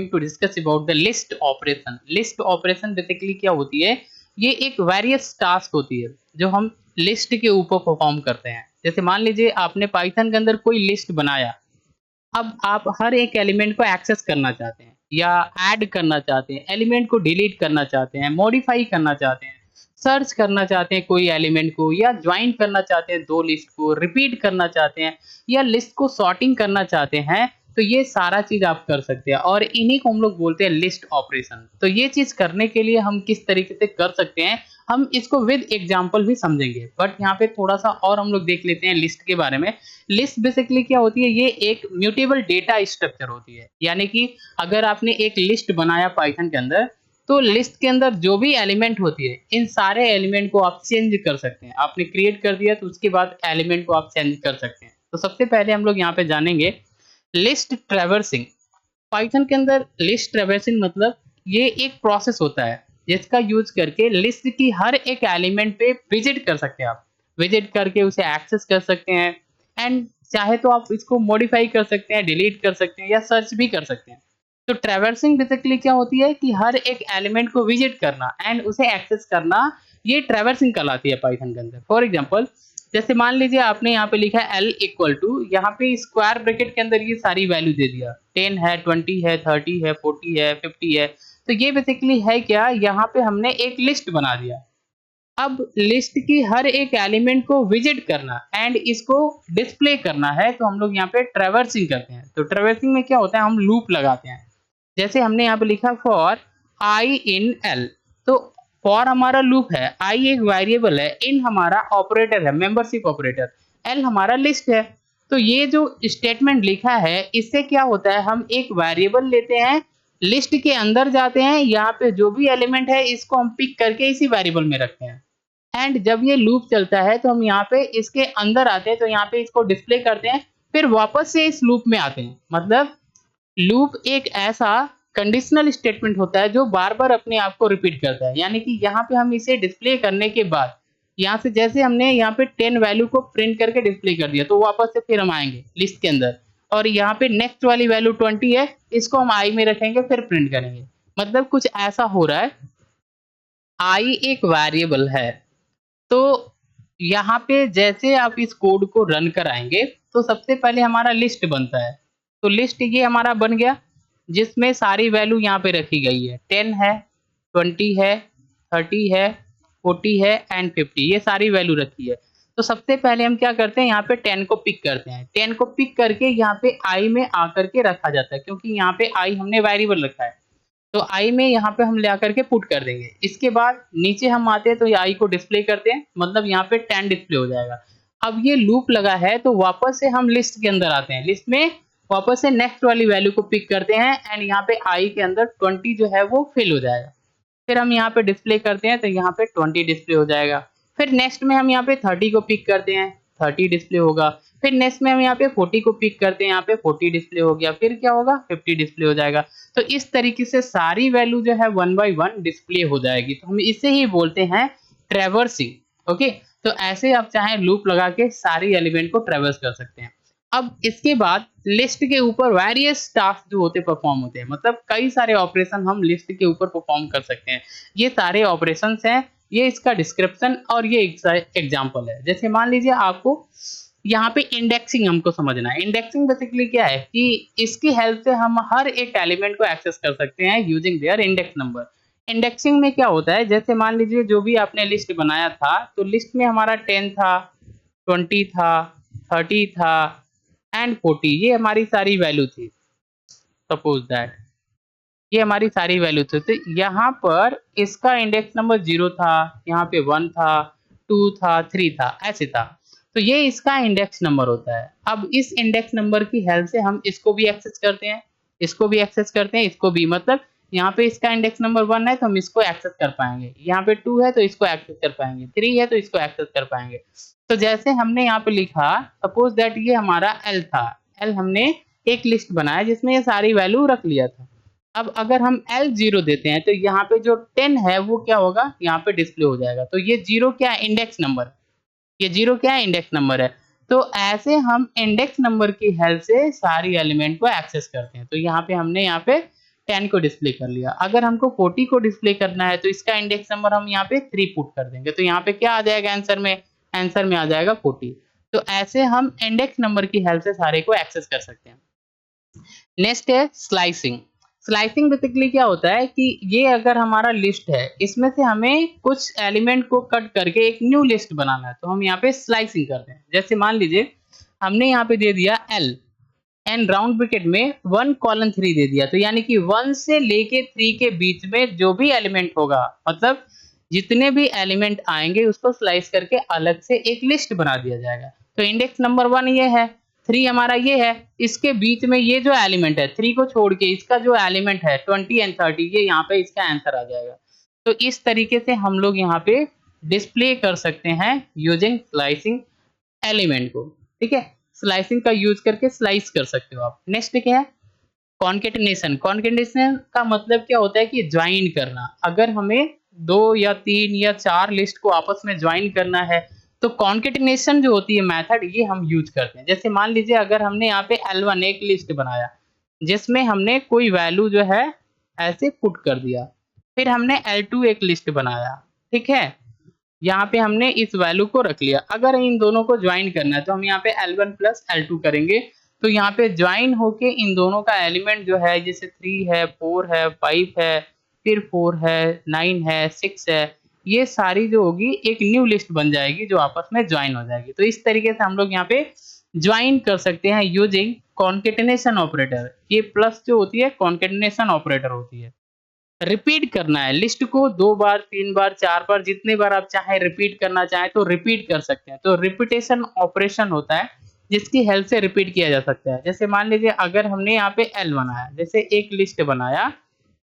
Going to discuss about the list operation. List operation basically क्या होती है, ये एक वेरियस टास्क होती है जो हम लिस्ट के ऊपर परफॉर्म करते हैं। जैसे मान लीजिए आपने पाइथन के अंदर कोई लिस्ट बनाया, अब आप हर एक एलिमेंट को एक्सेस करना चाहते हैं या ऐड करना चाहते हैं, एलिमेंट को डिलीट करना चाहते हैं, मॉडिफाई करना चाहते हैं, सर्च करना चाहते हैं कोई एलिमेंट को, या ज्वाइन करना चाहते हैं दो लिस्ट को, रिपीट करना चाहते हैं, या लिस्ट को सॉर्टिंग करना चाहते हैं, तो ये सारा चीज आप कर सकते हैं और इन्हीं को हम लोग बोलते हैं लिस्ट ऑपरेशन। तो ये चीज करने के लिए हम किस तरीके से कर सकते हैं, हम इसको विद एग्जांपल भी समझेंगे, बट यहाँ पे थोड़ा सा और हम लोग देख लेते हैं लिस्ट के बारे में। लिस्ट बेसिकली क्या होती है, ये एक म्यूटेबल डेटा स्ट्रक्चर होती है। यानी कि अगर आपने एक लिस्ट बनाया पाइथन के अंदर, तो लिस्ट के अंदर जो भी एलिमेंट होती है, इन सारे एलिमेंट को आप चेंज कर सकते हैं। आपने क्रिएट कर दिया तो उसके बाद एलिमेंट को आप चेंज कर सकते हैं। तो सबसे पहले हम लोग यहाँ पे जानेंगे लिस्ट ट्रैवर्सिंग। पाइथन के अंदर लिस्ट ट्रैवर्सिंग मतलब ये एक प्रोसेस होता है जिसका यूज करके लिस्ट की हर एक एलिमेंट पे विजिट कर सकते हैं। आप विजिट करके उसे एक्सेस कर सकते हैं, एंड चाहे तो आप इसको मॉडिफाई कर सकते हैं, डिलीट कर सकते हैं या सर्च भी कर सकते हैं। तो ट्रैवर्सिंग बेसिकली क्या होती है कि हर एक एलिमेंट को विजिट करना एंड उसे एक्सेस करना, ये ट्रैवर्सिंग कहलाती है पाइथन के अंदर। फॉर एग्जांपल, जैसे मान लीजिए आपने यहाँ पे लिखा है l इक्वल टू, यहाँ पे स्क्वायर ब्रैकेट के अंदर ये सारी वैल्यू दे दिया, 10 है, 20 है, 30 है, 40 है, 50 है। तो ये बेसिकली है क्या, यहाँ पे हमने एक लिस्ट बना दिया। अब लिस्ट की हर एक एलिमेंट को विजिट करना एंड इसको डिस्प्ले करना है, तो हम लोग यहाँ पे ट्रैवर्सिंग करते हैं। तो ट्रैवर्सिंग में क्या होता है, हम लूप लगाते हैं। जैसे हमने यहाँ पे लिखा फॉर आई इन एल, तो फॉर हमारा लूप है, आई एक वेरिएबल है, इन हमारा ऑपरेटर है, मेंबरशिप ऑपरेटर, एल हमारा लिस्ट है। तो ये जो स्टेटमेंट लिखा है, इससे क्या होता है, हम एक वेरिएबल लेते हैं, लिस्ट के अंदर जाते हैं, यहाँ पे जो भी एलिमेंट है इसको हम पिक करके इसी वेरिएबल में रखते हैं, एंड जब ये लूप चलता है तो हम यहाँ पे इसके अंदर आते हैं, तो यहाँ पे इसको डिस्प्ले करते हैं, फिर वापस से इस लूप में आते हैं। मतलब लूप एक ऐसा कंडीशनल स्टेटमेंट होता है जो बार बार अपने आप को रिपीट करता है। यानी कि यहाँ पे हम इसे डिस्प्ले करने के बाद, यहाँ से जैसे हमने यहाँ पे 10 वैल्यू को प्रिंट करके डिस्प्ले कर दिया, तो वापस से फिर हम आएंगे लिस्ट के अंदर, और यहाँ पे नेक्स्ट वाली वैल्यू 20 है, इसको हम आई में रखेंगे, फिर प्रिंट करेंगे। मतलब कुछ ऐसा हो रहा है। आई एक वेरिएबल है, तो यहाँ पे जैसे आप इस कोड को रन कराएंगे, तो सबसे पहले हमारा लिस्ट बनता है। तो लिस्ट ये हमारा बन गया, जिसमें सारी वैल्यू यहाँ पे रखी गई है, 10 है, 20 है, 30 है, 40 है एंड 50, ये सारी वैल्यू रखी है। तो सबसे पहले हम क्या करते हैं, यहाँ पे 10 को पिक करते हैं। 10 को पिक करके यहाँ पे आई में आकर के रखा जाता है, क्योंकि यहाँ पे आई हमने वेरिएबल रखा है, तो आई में यहाँ पे हम ले आकर के पुट कर देंगे। इसके बाद नीचे हम आते हैं तो ये आई को डिस्प्ले करते हैं, मतलब यहाँ पे 10 डिस्प्ले हो जाएगा। अब ये लूप लगा है, तो वापस से हम लिस्ट के अंदर आते हैं, लिस्ट में वापस से नेक्स्ट वाली वैल्यू को पिक करते हैं, एंड यहाँ पे आई के अंदर 20 जो है वो फिल हो जाएगा। फिर हम यहाँ पे डिस्प्ले करते हैं, तो यहाँ पे 20 डिस्प्ले हो जाएगा। फिर नेक्स्ट में हम यहाँ पे 30 को पिक करते हैं, 30 डिस्प्ले होगा। फिर नेक्स्ट में हम यहाँ पे 40 को पिक करते हैं, यहाँ पे 40 डिस्प्ले हो गया। फिर क्या होगा, 50 डिस्प्ले हो जाएगा। तो इस तरीके से सारी वैल्यू जो है 1 बाय 1 डिस्प्ले हो जाएगी। तो हम इसे ही बोलते हैं ट्रैवर्सिंग। ओके, तो ऐसे आप चाहे लूप लगा के सारी एलिमेंट को ट्रैवर्स कर सकते हैं। अब इसके बाद लिस्ट के ऊपर वेरियस टास्क जो होते परफॉर्म होते हैं, मतलब कई सारे ऑपरेशन हम लिस्ट के ऊपर परफॉर्म कर सकते हैं। ये सारे ऑपरेशंस हैं, ये इसका डिस्क्रिप्शन और ये एग्जांपल है। जैसे मान लीजिए आपको यहाँ पे इंडेक्सिंग हमको समझना है। इंडेक्सिंग बेसिकली क्या है कि इसकी हेल्प से हम हर एक एलिमेंट को एक्सेस कर सकते हैं using their index number. Indexing में क्या होता है, जैसे मान लीजिए जो भी आपने लिस्ट बनाया था, तो लिस्ट में हमारा 10 था, 20 था, 30 था एंड 40, ये हमारी सारी वैल्यू थी। सपोज दैट ये हमारी सारी वैल्यू थी, तो यहाँ पर इसका इंडेक्स नंबर 0 था, यहाँ पे 1 था, 2 था, 3 था, ऐसे था। तो ये इसका इंडेक्स नंबर होता है। अब इस इंडेक्स नंबर की हेल्प से हम इसको भी एक्सेस करते हैं, इसको भी एक्सेस करते हैं, इसको भी। मतलब यहाँ पे इसका इंडेक्स नंबर 1 है तो हम इसको एक्सेस कर पाएंगे, यहाँ पे 2 है तो इसको एक्सेस कर पाएंगे, 3 है तो इसको एक्सेस कर पाएंगे। तो जैसे हमने यहाँ पे लिखा, सपोज दैट ये हमारा एल था, एल हमने एक लिस्ट बनाया जिसमें ये सारी वैल्यू रख लिया था। अब अगर हम L0 देते हैं, तो यहाँ पे जो 10 है वो क्या होगा, यहाँ पे डिस्प्ले हो जाएगा। तो ये 0 क्या है, इंडेक्स नंबर। ये 0 क्या है, इंडेक्स नंबर है। तो ऐसे हम इंडेक्स नंबर की हेल्प से सारी एलिमेंट को एक्सेस करते हैं। तो यहाँ पे हमने यहाँ पे 10 को डिस्प्ले कर लिया। अगर हमको 40 को डिस्प्ले करना है तो इसका इंडेक्स नंबर हम यहाँ पे 3 पुट कर देंगे, तो यहाँ पे क्या आ जाएगा आंसर में आ जाएगा 40। तो ऐसे हम इंडेक्स नंबर की हेल्प से सारे को एक्सेस कर सकते हैं। नेक्स्ट है स्लाइसिंग। स्लाइसिंग बेसिकली क्या होता है कि ये अगर हमारा लिस्ट है, इसमें से हमें कुछ एलिमेंट को कट करके एक न्यू लिस्ट बनाना है, तो हम यहाँ पे स्लाइसिंग करते हैं। जैसे मान लीजिए हमने यहाँ पे दे दिया एल एंड राउंड ब्रैकेट में 1 कॉलन 3 दे दिया, तो यानी कि 1 से लेके 3 के बीच में जो भी एलिमेंट होगा, मतलब जितने भी एलिमेंट आएंगे उसको स्लाइस करके अलग से एक लिस्ट बना दिया जाएगा। तो इंडेक्स नंबर 1 ये है, 3 हमारा ये है, इसके बीच में ये जो एलिमेंट है 3 को छोड़ के इसका जो एलिमेंट है 20 एंड 30, ये यहाँ पे इसका आंसर आ जाएगा। तो इस तरीके से हम लोग यहाँ पे डिस्प्ले कर सकते हैं यूजिंग स्लाइसिंग एलिमेंट को। ठीक है, स्लाइसिंग का यूज करके स्लाइस कर सकते हो आप। नेक्स्ट क्या है कॉन्केटेनेशन। कॉन्केटेनेशन का मतलब क्या होता है कि ज्वाइन करना। अगर हमें 2 या 3 या 4 लिस्ट को आपस में ज्वाइन करना है तो कॉन्केटेनेशन जो होती है मेथड, ये हम यूज करते हैं। जैसे मान लीजिए अगर हमने यहाँ पे L1 एक लिस्ट बनाया जिसमें हमने कोई वैल्यू जो है ऐसे पुट कर दिया, फिर हमने L2 एक लिस्ट बनाया, ठीक है, यहाँ पे हमने इस वैल्यू को रख लिया। अगर इन दोनों को ज्वाइन करना है तो हम यहाँ पे L1 प्लस L2 करेंगे, तो यहाँ पे ज्वाइन होके इन दोनों का एलिमेंट जो है, जैसे 3 है, 4 है, 5 है, फिर 4 है, 9 है, 6 है, ये सारी जो होगी एक न्यू लिस्ट बन जाएगी जो आपस में ज्वाइन हो जाएगी। तो इस तरीके से हम लोग यहाँ पे ज्वाइन कर सकते हैं यूजिंग कॉन्केटेनेशन ऑपरेटर। ये प्लस जो होती है कॉन्केटेनेशन ऑपरेटर होती है। रिपीट करना है लिस्ट को 2 बार, 3 बार, 4 बार, जितने बार आप चाहे रिपीट करना चाहें तो रिपीट कर सकते हैं। तो रिपीटेशन ऑपरेशन होता है जिसकी हेल्प से रिपीट किया जा सकता है। जैसे मान लीजिए अगर हमने यहाँ पे L बनाया, जैसे एक लिस्ट बनाया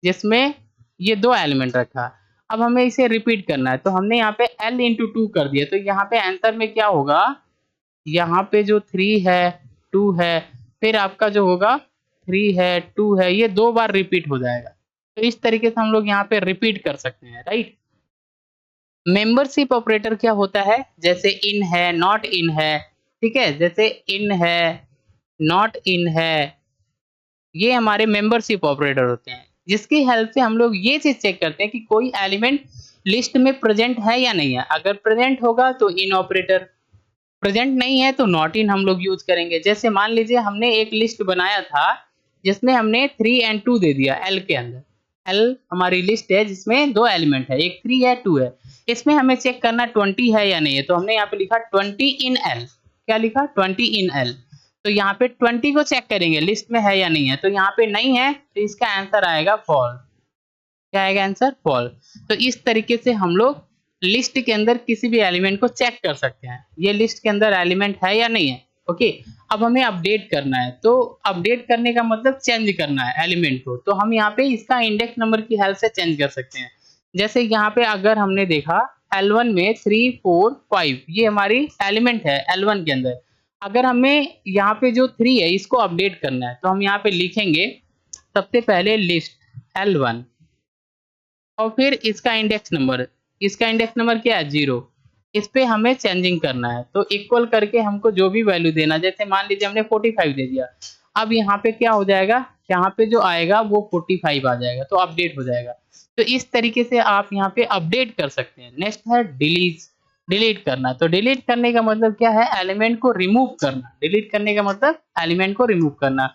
जिसमें ये 2 एलिमेंट रखा, अब हमें इसे रिपीट करना है, तो हमने यहाँ पे L इंटू 2 कर दिया, तो यहाँ पे आंसर में क्या होगा, यहाँ पे जो 3 है, 2 है, फिर आपका जो होगा 3 है, 2 है, ये 2 बार रिपीट हो जाएगा। तो इस तरीके से हम लोग यहाँ पे रिपीट कर सकते हैं, राइट। मेंबरशिप ऑपरेटर क्या होता है, जैसे इन है, नॉट इन है, ठीक है, जैसे इन है, नॉट इन है, ये हमारे मेंबरशिप ऑपरेटर होते हैं, जिसकी हेल्प से हम लोग ये चीज चेक करते हैं कि कोई एलिमेंट लिस्ट में प्रेजेंट है या नहीं है। अगर प्रेजेंट होगा तो इन ऑपरेटर, प्रेजेंट नहीं है तो नॉट इन हम लोग यूज करेंगे। जैसे मान लीजिए हमने एक लिस्ट बनाया था जिसमें हमने 3 एंड 2 दे दिया L के अंदर। L हमारी लिस्ट है जिसमें 2 एलिमेंट है, एक 3 है, 2 है, इसमें हमें चेक करना 20 है या नहीं है, तो हमने यहाँ पे लिखा 20 इन L। क्या लिखा, 20 इन L। तो यहाँ पे 20 को चेक करेंगे लिस्ट में है या नहीं है, तो यहाँ पे नहीं है, तो इसका आंसर आएगा फॉल्स। क्या आएगा आंसर, फॉल्स। तो इस तरीके से हम लोग लिस्ट के अंदर किसी भी एलिमेंट को चेक कर सकते हैं, ये लिस्ट के अंदर एलिमेंट है या नहीं है। ओके, अब हमें अपडेट करना है, तो अपडेट करने का मतलब चेंज करना है एलिमेंट को, तो हम यहाँ पे इसका इंडेक्स नंबर की हेल्प से चेंज कर सकते हैं। जैसे यहाँ पे अगर हमने देखा L1 में 3, 4, 5 ये हमारी एलिमेंट है L1 के अंदर। अगर हमें यहाँ पे जो 3 है इसको अपडेट करना है, तो हम यहाँ पे लिखेंगे सबसे पहले लिस्ट L1 और फिर इसका इंडेक्स नंबर क्या है, 0। इस पे हमें चेंजिंग करना है, तो इक्वल करके हमको जो भी वैल्यू देना, जैसे मान लीजिए हमने 45 दे दिया, अब यहाँ पे क्या हो जाएगा, यहाँ पे जो आएगा वो 45 आ जाएगा, तो अपडेट हो जाएगा। तो इस तरीके से आप यहाँ पे अपडेट कर सकते हैं। नेक्स्ट है डिलीट करना। तो डिलीट करने का मतलब क्या है, एलिमेंट को रिमूव करना। डिलीट करने का मतलब एलिमेंट को रिमूव करना।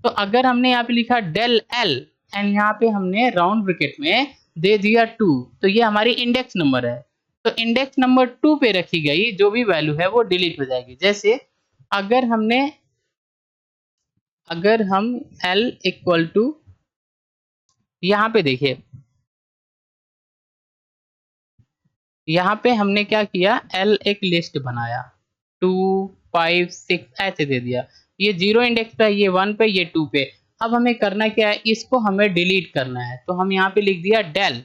तो अगर हमने यहाँ पे लिखा del L एंड यहाँ पे हमने राउंड ब्रैकेट में दे दिया 2, तो ये हमारी इंडेक्स नंबर है, तो इंडेक्स नंबर 2 पे रखी गई जो भी वैल्यू है वो डिलीट हो जाएगी। जैसे अगर हम L इक्वल टू, यहाँ पे देखिए, यहाँ पे हमने क्या किया, L एक लिस्ट बनाया 2, 5, 6 ऐसे दे दिया, ये 0 इंडेक्स पे, ये 1 पे, ये 2 पे। अब हमें करना क्या है, इसको हमें डिलीट करना है, तो हम यहाँ पे लिख दिया del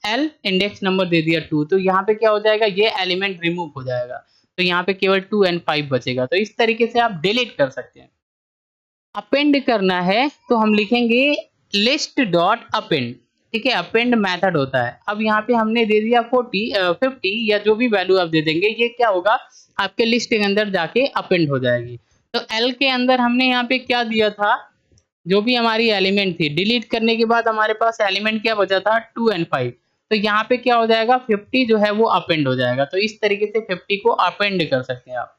L इंडेक्स नंबर दे दिया 2, तो यहाँ पे क्या हो जाएगा, ये एलिमेंट रिमूव हो जाएगा, तो यहाँ पे केवल 2 एंड 5 बचेगा। तो इस तरीके से आप डिलीट कर सकते हैं। अपेंड करना है तो हम लिखेंगे लिस्ट डॉट अपेंड, ठीक है, अपेंड मेथड होता है। अब यहाँ पे हमने दे दिया 50 या जो भी वैल्यू आप दे देंगे, ये क्या होगा, आपके लिस्ट के अंदर जाके अपेंड हो जाएगी। तो L के अंदर हमने यहाँ पे क्या दिया था, जो भी हमारी एलिमेंट थी, डिलीट करने के बाद हमारे पास एलिमेंट क्या बचा था, 2 एंड 5। तो यहाँ पे क्या हो जाएगा, 50 जो है वो अपेंड हो जाएगा। तो इस तरीके से 50 को अपेंड कर सकते हैं आप।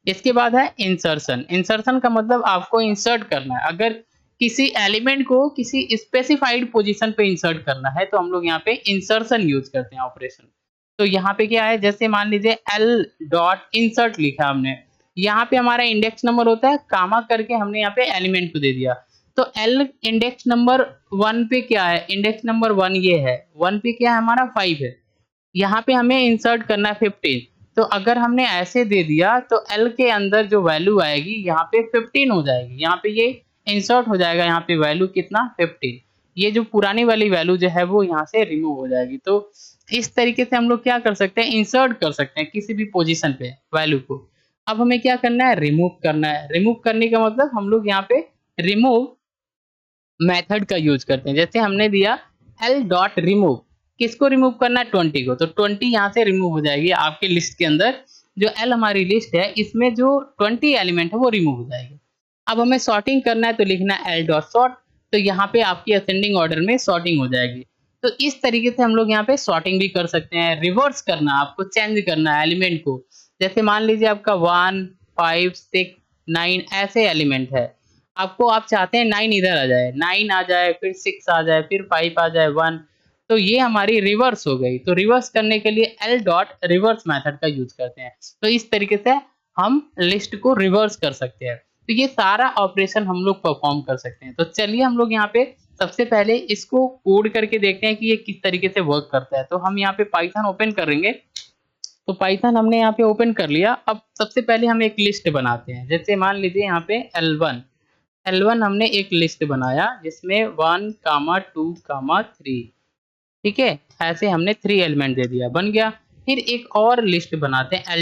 इसके बाद है इंसर्शन। इंसर्शन का मतलब आपको इंसर्ट करना है। अगर किसी एलिमेंट को किसी स्पेसिफाइड पोजीशन पे इंसर्ट करना है तो हम लोग यहाँ पे इंसर्शन यूज करते हैं ऑपरेशन। तो यहाँ पे क्या है, जैसे मान लीजिए एल डॉट इंसर्ट लिखा हमने, यहाँ पे हमारा इंडेक्स नंबर होता है, कामा करके हमने यहाँ पे एलिमेंट को दे दिया। तो एल इंडेक्स नंबर 1 पे क्या है, इंडेक्स नंबर 1 ये है, 1 पे क्या है हमारा 5 है, यहाँ पे हमें इंसर्ट करना है 15। तो अगर हमने ऐसे दे दिया तो एल के अंदर जो वैल्यू आएगी यहाँ पे 15 हो जाएगी, यहाँ पे ये इंसर्ट हो जाएगा, यहाँ पे वैल्यू कितना 15। ये जो पुरानी वाली वैल्यू जो है वो यहाँ से रिमूव हो जाएगी। तो इस तरीके से हम लोग क्या कर सकते हैं, इंसर्ट कर सकते हैं किसी भी पोजीशन पे वैल्यू को। अब हमें क्या करना है, रिमूव करना है। रिमूव करने का मतलब हम लोग यहाँ पे रिमूव मेथड का यूज करते हैं। जैसे हमने दिया एल डॉट रिमूव, किसको रिमूव करना है, 20 को। तो 20 यहाँ से रिमूव हो जाएगी आपके लिस्ट के अंदर। जो एल हमारी लिस्ट है इसमें जो 20 एलिमेंट है वो रिमूव हो जाएगी। अब हमें सॉर्टिंग करना है तो लिखना है एल डॉट सॉर्ट। तो यहाँ पे आपकी असेंडिंग ऑर्डर में सॉर्टिंग हो जाएगी। तो इस तरीके से हम लोग यहाँ पे सॉर्टिंग भी कर सकते हैं। रिवर्स करना, आपको चेंज करना है एलिमेंट को। जैसे मान लीजिए आपका 1, 5, 6, 9 ऐसे एलिमेंट है, आपको आप चाहते हैं 9 इधर आ जाए, 9 आ जाए, फिर 6 आ जाए, फिर 5 आ जाए, 1। तो ये हमारी रिवर्स हो गई। तो रिवर्स करने के लिए एल डॉट रिवर्स मेथड का यूज करते हैं। तो इस तरीके से हम लिस्ट को रिवर्स कर सकते हैं। तो ये सारा ऑपरेशन हम लोग परफॉर्म कर सकते हैं। तो चलिए हम लोग यहाँ पे सबसे पहले इसको कोड करके देखते हैं कि ये किस तरीके से वर्क करता है। तो हम यहाँ पे पाइथन ओपन करेंगे। तो पाइथन हमने यहाँ पे ओपन कर लिया। अब सबसे पहले हम एक लिस्ट बनाते हैं। जैसे मान लीजिए यहाँ पे L1 हमने एक लिस्ट बनाया जिसमें 1, 2, 3। ठीक है, ऐसे हमने 3 एलिमेंट दे दिया, बन गया। फिर एक और लिस्ट बनाते हैं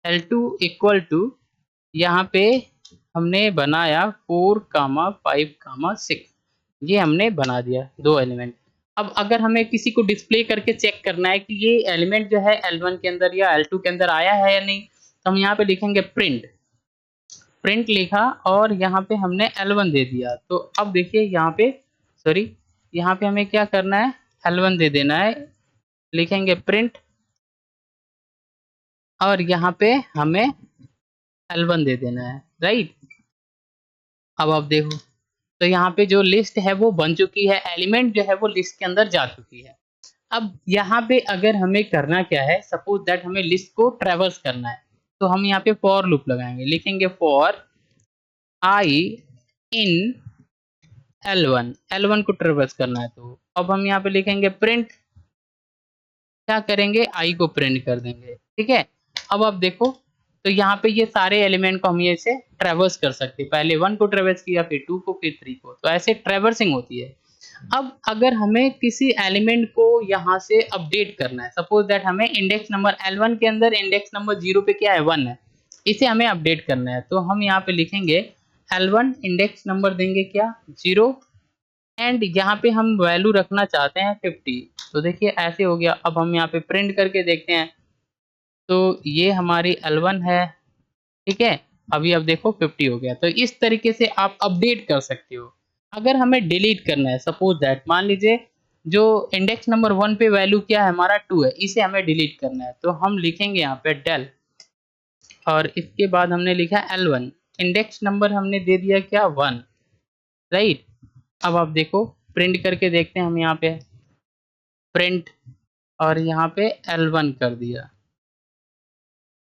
L2 इक्वल टू, यहाँ पे हमने बनाया 4, 5, 6। ये हमने बना दिया 2 एलिमेंट। अब अगर हमें किसी को डिस्प्ले करके चेक करना है कि ये एलिमेंट जो है L1 के अंदर या L2 के अंदर आया है या नहीं, तो हम यहाँ पे लिखेंगे प्रिंट लिखा और यहाँ पे हमने L1 दे दिया। तो अब देखिए यहाँ पे, सॉरी, यहाँ पे हमें क्या करना है, L1 दे देना है, लिखेंगे प्रिंट और यहाँ पे हमें L1 दे देना है, राइट। अब आप देखो तो यहाँ पे जो लिस्ट है वो बन चुकी है, एलिमेंट जो है वो लिस्ट के अंदर जा चुकी है। अब यहाँ पे अगर हमें करना क्या है, सपोज दैट हमें लिस्ट को ट्रेवर्स करना है, तो हम यहाँ पे फॉर लूप लगाएंगे, लिखेंगे फॉर आई इन L1 को ट्रेवर्स करना है। तो अब हम यहाँ पे लिखेंगे प्रिंट, क्या करेंगे, आई को प्रिंट कर देंगे, ठीक है। अब आप देखो तो यहाँ पे ये सारे एलिमेंट को हम ये से ट्रेवर्स कर सकते हैं। पहले 1 को ट्रेवर्स किया, फिर 2 को, फिर 3 को। तो ऐसे ट्रेवर्सिंग होती है। अब अगर हमें किसी एलिमेंट को यहाँ से अपडेट करना है, सपोज दैट हमें इंडेक्स नंबर L1 के अंदर इंडेक्स नंबर 0 पे क्या है, 1 है, इसे हमें अपडेट करना है। तो हम यहाँ पे लिखेंगे L1 इंडेक्स नंबर देंगे क्या, 0, एंड यहाँ पे हम वैल्यू रखना चाहते हैं 50। तो देखिए ऐसे हो गया। अब हम यहाँ पे प्रिंट करके देखते हैं तो ये हमारी L1 है, ठीक है। अभी अब देखो 50 हो गया। तो इस तरीके से आप अपडेट कर सकते हो। अगर हमें डिलीट करना है, सपोज दैट मान लीजिए जो इंडेक्स नंबर 1 पे वैल्यू क्या है हमारा 2 है, इसे हमें डिलीट करना है। तो हम लिखेंगे यहाँ पे डेल और इसके बाद हमने लिखा L1 इंडेक्स नंबर हमने दे दिया क्या, 1, राइट। अब आप देखो प्रिंट करके देखते हैं हम यहाँ पे प्रिंट और यहाँ पे L1 कर दिया,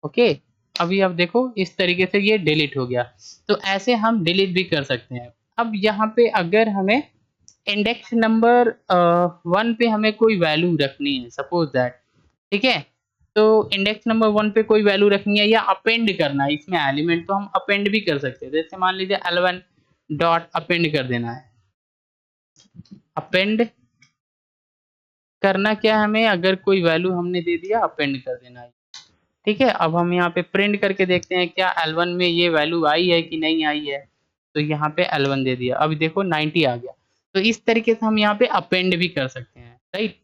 ओके। अभी आप देखो इस तरीके से ये डिलीट हो गया। तो ऐसे हम डिलीट भी कर सकते हैं। अब यहाँ पे अगर हमें इंडेक्स नंबर 1 पे हमें कोई वैल्यू रखनी है, सपोज दैट, ठीक है। तो इंडेक्स नंबर 1 पे कोई वैल्यू रखनी है या अपेंड करना है इसमें एलिमेंट, तो हम अपेंड भी कर सकते हैं। जैसे मान लीजिए L1 डॉट अपेंड कर देना है। अपेंड करना क्या है हमें, अगर कोई वैल्यू हमने दे दिया अपेंड कर देना है, ठीक है। अब हम यहाँ पे प्रिंट करके देखते हैं क्या L1 में ये वैल्यू आई है कि नहीं आई है। तो यहाँ पे L1 दे दिया, अभी देखो 90 आ गया। तो इस तरीके से हम यहाँ पे अपेंड भी कर सकते हैं, राइट।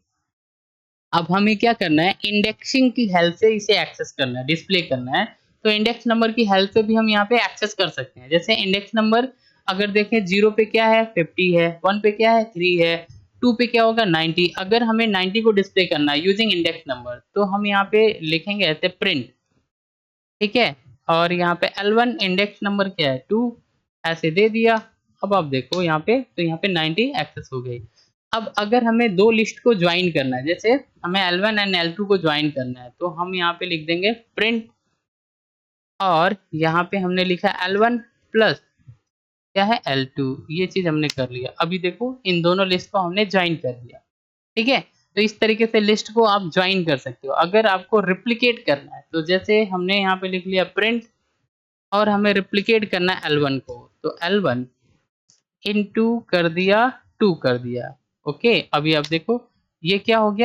अब हमें क्या करना है, इंडेक्सिंग की हेल्प से इसे एक्सेस करना है, डिस्प्ले करना है। तो इंडेक्स नंबर की हेल्प से भी हम यहाँ पे एक्सेस कर सकते हैं। जैसे इंडेक्स नंबर अगर देखें 0 पे क्या है 50 है, 1 पे क्या है 3 है, 2 पे क्या होगा 90। अगर हमें 90 को डिस्प्ले करना है यूजिंग इंडेक्स नंबर, तो हम यहाँ पे लिखेंगे ऐसे प्रिंट, ठीक है। और यहाँ पे L1 इंडेक्स नंबर क्या है 2, ऐसे दे दिया। अब आप देखो यहाँ पे, तो यहाँ पे 90 एक्सेस हो गई। अब अगर हमें दो लिस्ट को ज्वाइन करना है, जैसे हमें L1 एंड L2 को ज्वाइन करना है, तो हम यहाँ पे लिख देंगे प्रिंट, और यहाँ पे हमने लिखा L1 प्लस क्या है L2, ये चीज हमने कर लिया। अभी देखो इन दोनों लिस्ट को हमने ज्वाइन कर दिया, ठीक है। तो इस तरीके से लिस्ट को आप ज्वाइन कर सकते हो। अगर आपको रिप्लिकेट करना है, तो जैसे हमने यहाँ पे लिख लिया प्रिंट, और हमें रिप्लिकेट करना है L1 को, तो L1 इनटू कर दिया 2 कर दिया। ओके, अभी आप देखो ये क्या हो गया,